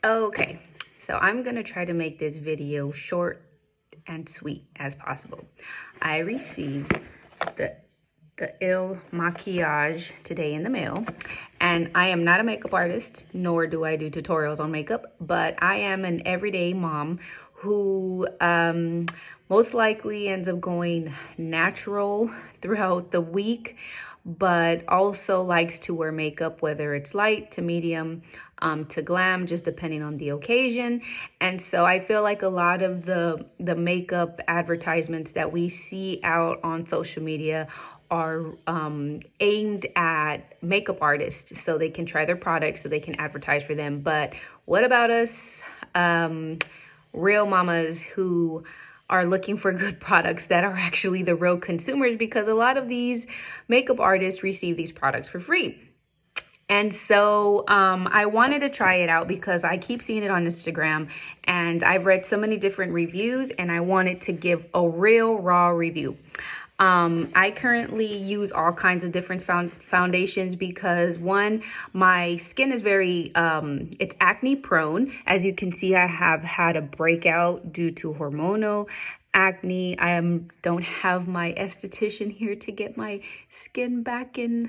Okay, so I'm gonna try to make this video short and sweet as possible. I received the IL Makiage today in the mail, and I am not a makeup artist, nor do I do tutorials on makeup, but I am an everyday mom who most likely ends up going natural throughout the week, but also likes to wear makeup, whether it's light to medium to glam, just depending on the occasion. And so I feel like a lot of the makeup advertisements that we see out on social media are aimed at makeup artists so they can try their products, so they can advertise for them. But what about us real mamas who are looking for good products that are actually the real consumers? Because a lot of these makeup artists receive these products for free. And so I wanted to try it out because I keep seeing it on Instagram and I've read so many different reviews, and I wanted to give a real raw review. I currently use all kinds of different foundations because, one, my skin is very, it's acne prone. As you can see, I have had a breakout due to hormonal acne. I don't have my esthetician here to get my skin back in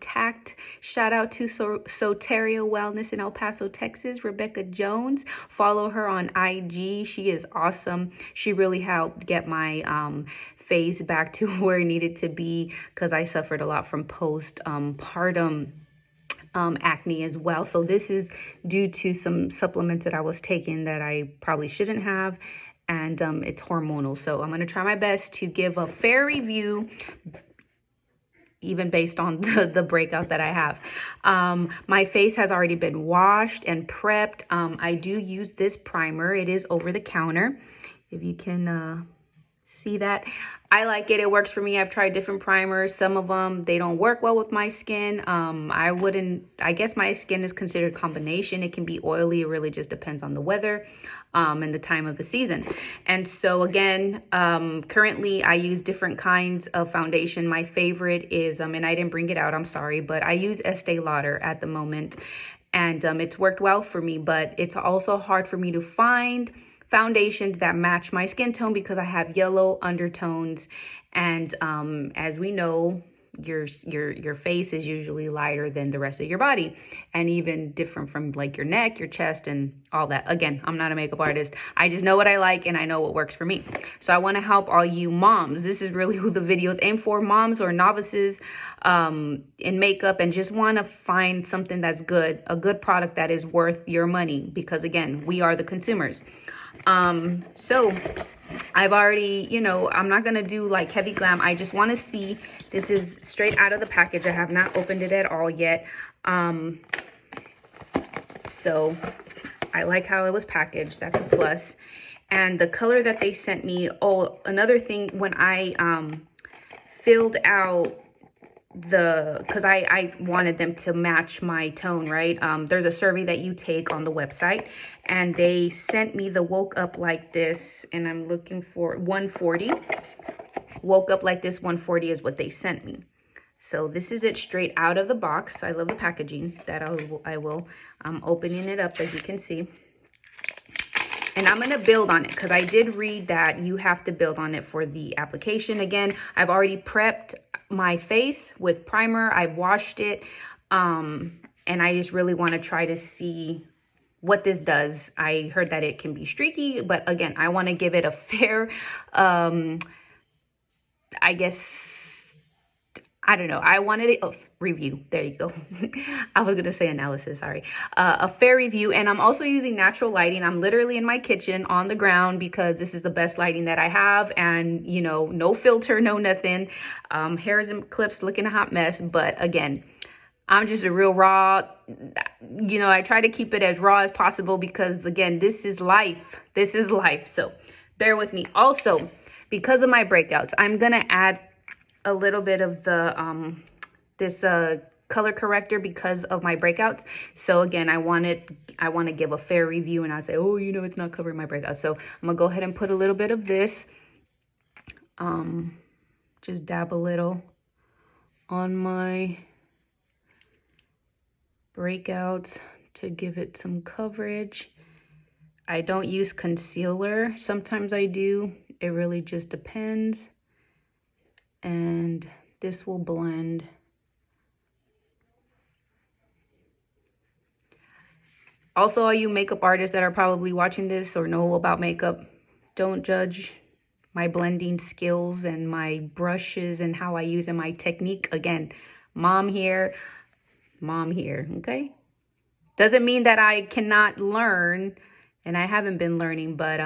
tact. Shout out to Soteria Wellness in El Paso, Texas, Rebecca Jones. Follow her on IG. She is awesome. She really helped get my face back to where it needed to be, because I suffered a lot from postpartum acne as well. So this is due to some supplements that I was taking that I probably shouldn't have, and it's hormonal. So I'm going to try my best to give a fair review, even based on the breakout that I have. My face has already been washed and prepped. I do use this primer. It is over the counter, if you can see that. I like it. It works for me. I've tried different primers. Some of them, they don't work well with my skin. I guess my skin is considered combination. It can be oily. It really just depends on the weather and the time of the season. And so again, currently I use different kinds of foundation. My favorite is, and I didn't bring it out, I'm sorry, but I use Estee Lauder at the moment. And it's worked well for me, but it's also hard for me to find foundations that match my skin tone because I have yellow undertones, and as we know, your face is usually lighter than the rest of your body, and even different from like your neck, your chest, and all that. Again, I'm not a makeup artist. I just know what I like and I know what works for me. So I want to help all you moms. This is really who the videos aim for: moms or novices in makeup, and just want to find something that's good, a good product that is worth your money, because again, we are the consumers. So I've already, I'm not going to do like heavy glam. I just want to see, this is straight out of the package. I have not opened it at all yet. So I like how it was packaged. That's a plus. And the color that they sent me. Oh, another thing, when I, filled out because I wanted them to match my tone, right? There's a survey that you take on the website, and they sent me the Woke Up Like This, and I'm looking for 140. Woke Up Like This 140 is what they sent me. So this is it straight out of the box. I love the packaging. That I will. I'm opening it up, as you can see. And I'm going to build on it because I did read that you have to build on it for the application. Again, I've already prepped my face with primer. I've washed it. And I just really want to try to see what this does. I heard that it can be streaky, but again, I want to give it a fair, I guess, I don't know. I wanted a review. There you go. I was going to say analysis. Sorry. A fair review. And I'm also using natural lighting. I'm literally in my kitchen on the ground because this is the best lighting that I have. And, no filter, no nothing. Hairs and clips looking a hot mess. But again, I'm just a real raw, I try to keep it as raw as possible because, again, this is life. This is life. So bear with me. Also, because of my breakouts, I'm going to add a little bit of the this color corrector because of my breakouts. So again, I want to give a fair review, and I say, oh, it's not covering my breakouts. So I'm gonna go ahead and put a little bit of this, just dab a little on my breakouts to give it some coverage. I don't use concealer. Sometimes I do. It really just depends. And this will blend. Also, all you makeup artists that are probably watching this or know about makeup, don't judge my blending skills and my brushes and how I use and my technique. Again, mom here, okay? Doesn't mean that I cannot learn, and I haven't been learning, but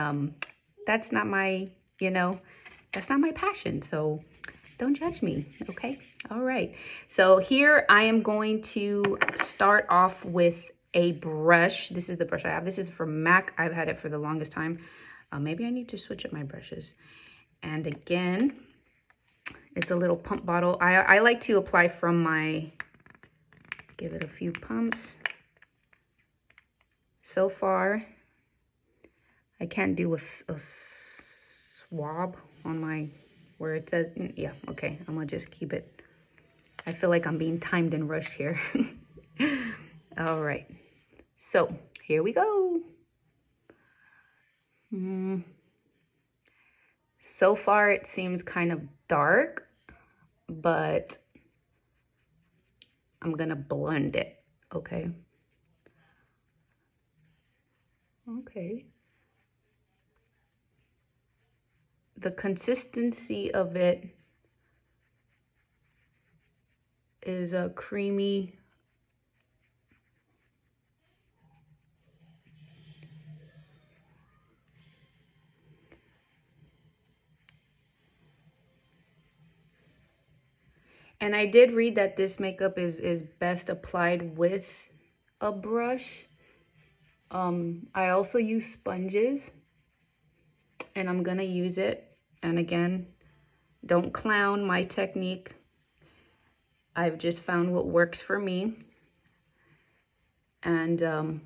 that's not my, that's not my passion. So don't judge me, okay? All right. So here I am going to start off with a brush. This is the brush I have. This is from MAC. I've had it for the longest time. Maybe I need to switch up my brushes. And again, it's a little pump bottle. I like to apply from my, give it a few pumps. So far, I can't do a swab on my, where it says, yeah, okay. I'm gonna just keep it. I feel like I'm being timed and rushed here. All right. So here we go. So far it seems kind of dark, but I'm gonna blend it, okay? Okay. The consistency of it is a creamy, and I did read that this makeup is best applied with a brush. I also use sponges, and I'm gonna use it. And again, don't clown my technique. I've just found what works for me. And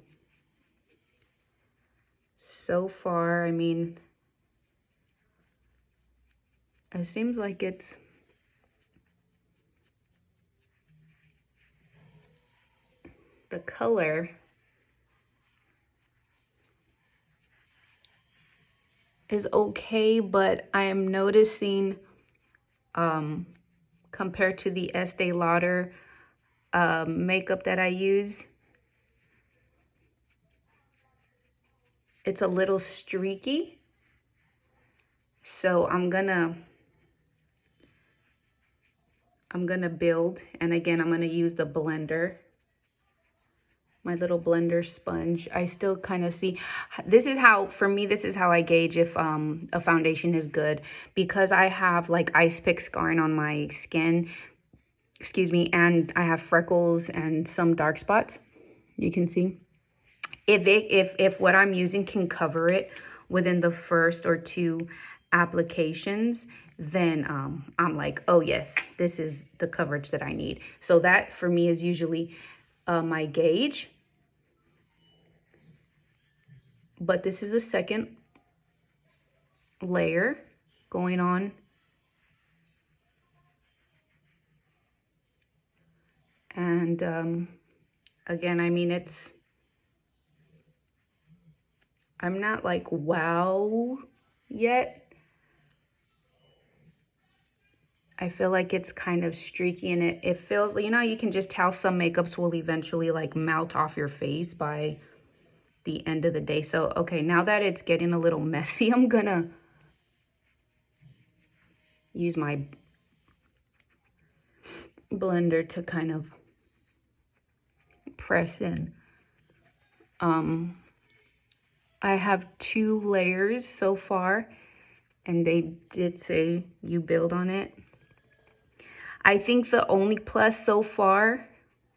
so far, I mean, it seems like it's the color is okay, but I am noticing compared to the Estee Lauder makeup that I use, it's a little streaky. So I'm gonna build, and again, I'm gonna use the blender, my little blender sponge. I still kind of see, this is how, for me, this is how I gauge if a foundation is good, because I have like ice pick scarring on my skin, excuse me, and I have freckles and some dark spots, you can see. If what I'm using can cover it within the first or two applications, then I'm like, oh yes, this is the coverage that I need. So that for me is usually my gauge. But this is the second layer going on. And again, I mean, I'm not like wow yet. I feel like it's kind of streaky, and it feels, you know, you can just tell some makeups will eventually like melt off your face by the end of the day. So, okay, now that it's getting a little messy, I'm gonna use my blender to kind of press in. I have 2 layers so far, and they did say you build on it. I think the only plus so far,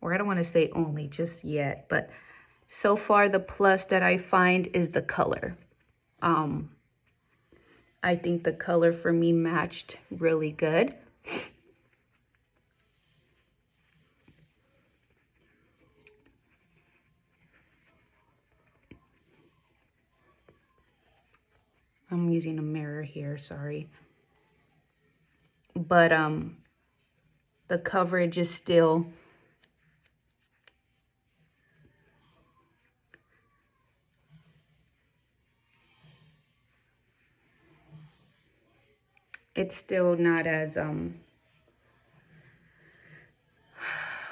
or I don't want to say only just yet, but so far the plus that I find is the color. I think the color for me matched really good. I'm using a mirror here, sorry. But the coverage is still it's still not as,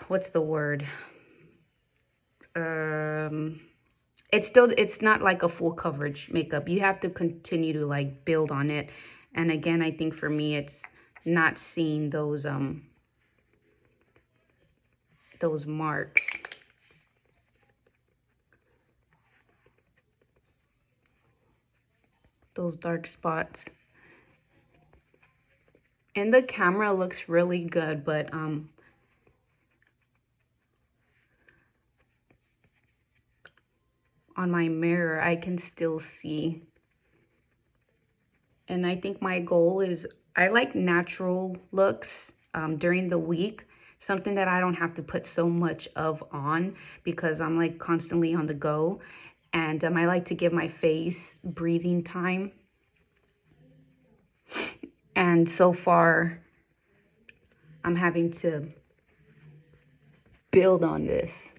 what's the word? It's not like a full coverage makeup. You have to continue to like build on it. And again, I think for me, it's not seeing those marks. Those dark spots. And the camera looks really good, but on my mirror, I can still see. And I think my goal is, I like natural looks during the week, something that I don't have to put so much of on because I'm like constantly on the go. And I like to give my face breathing time. And so far, I'm having to build on this.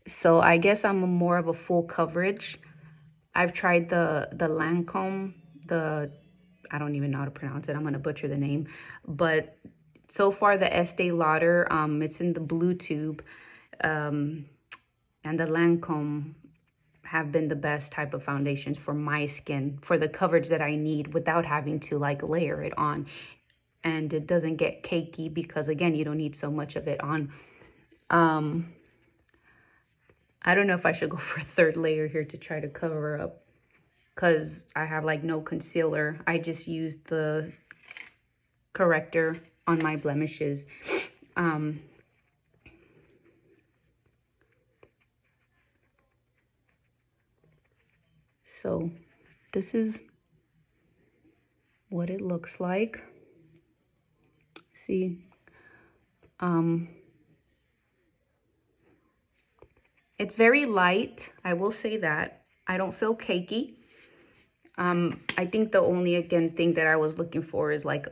So I guess I'm more of a full coverage. I've tried the Lancome, I don't even know how to pronounce it. I'm going to butcher the name. But so far, the Estee Lauder, it's in the blue tube. And the Lancome have been the best type of foundations for my skin, for the coverage that I need without having to like layer it on. And it doesn't get cakey because, again, you don't need so much of it on. I don't know if I should go for a third layer here to try to cover up because I have like no concealer. I just used the corrector on my blemishes. So this is what it looks like. See, it's very light. I will say that. I don't feel cakey. I think the only, again, thing that I was looking for is like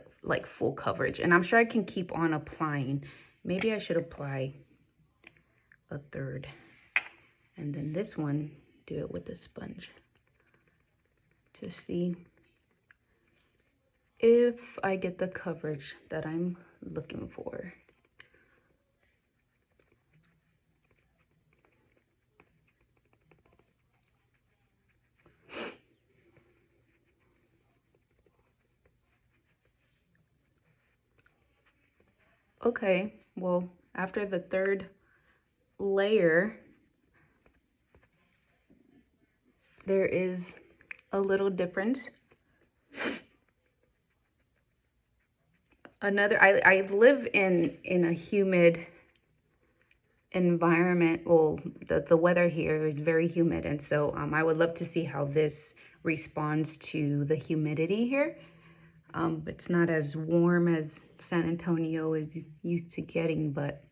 full coverage. And I'm sure I can keep on applying. Maybe I should apply a third. And then this one, do it with the sponge to see if I get the coverage that I'm looking for. Okay, well, after the third layer, there is a little difference. I live in a humid environment. Well, the weather here is very humid, and so I would love to see how this responds to the humidity here. It's not as warm as San Antonio is used to getting, but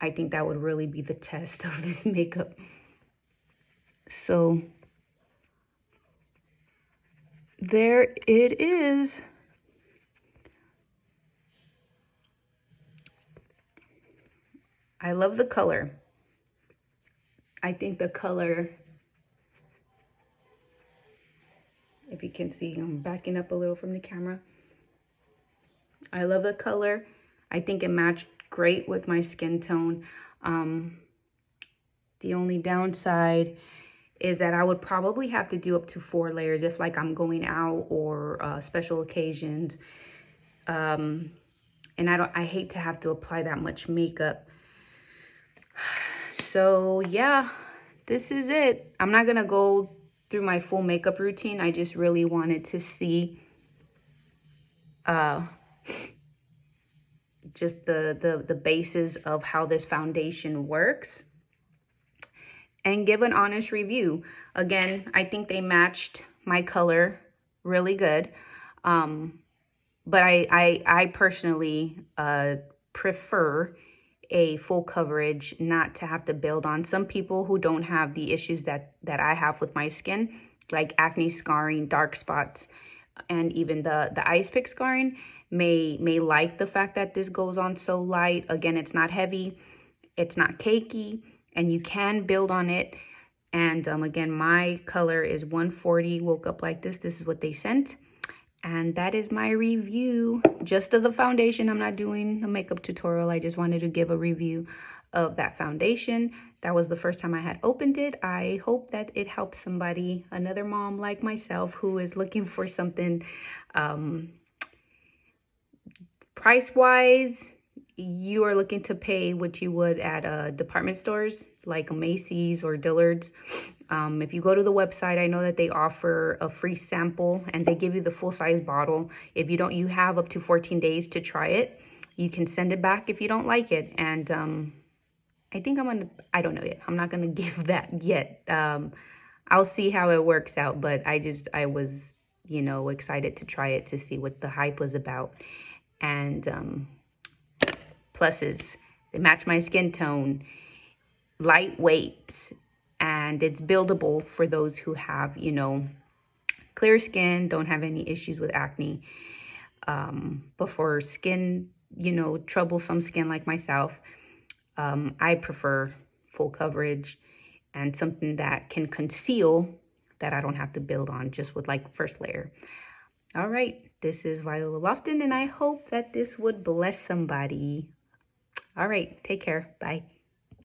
I think that would really be the test of this makeup. So there it is. I love the color. I think the color, if you can see, I'm backing up a little from the camera. I love the color. I think it matched great with my skin tone. The only downside is that I would probably have to do up to 4 layers if like I'm going out or special occasions. And I hate to have to apply that much makeup. So yeah, this is it. I'm not gonna go through my full makeup routine. I just really wanted to see just the basis of how this foundation works and give an honest review. Again, I think they matched my color really good. But I personally prefer a full coverage, not to have to build on. Some people who don't have the issues that I have with my skin, like acne scarring, dark spots, and even the ice pick scarring, may like the fact that this goes on so light. Again, it's not heavy, it's not cakey, and you can build on it. And again, my color is 140. Woke up like this. This is what they sent. And that is my review just of the foundation. I'm not doing a makeup tutorial. I just wanted to give a review of that foundation. That was the first time I had opened it. I hope that it helps somebody, another mom like myself, who is looking for something price-wise. You are looking to pay what you would at department stores like Macy's or Dillard's. If you go to the website, I know that they offer a free sample and they give you the full-size bottle. If you don't, you have up to 14 days to try it. You can send it back if you don't like it. And I think I don't know yet. I'm not gonna give that yet. I'll see how it works out, but I was, you know, excited to try it to see what the hype was about. And pluses, they match my skin tone, lightweight, and it's buildable for those who have, you know, clear skin, don't have any issues with acne. But for skin, you know, troublesome skin like myself, I prefer full coverage and something that can conceal, that I don't have to build on just with like first layer. All right, this is Viola Lofton, and I hope that this would bless somebody. All right, take care. Bye.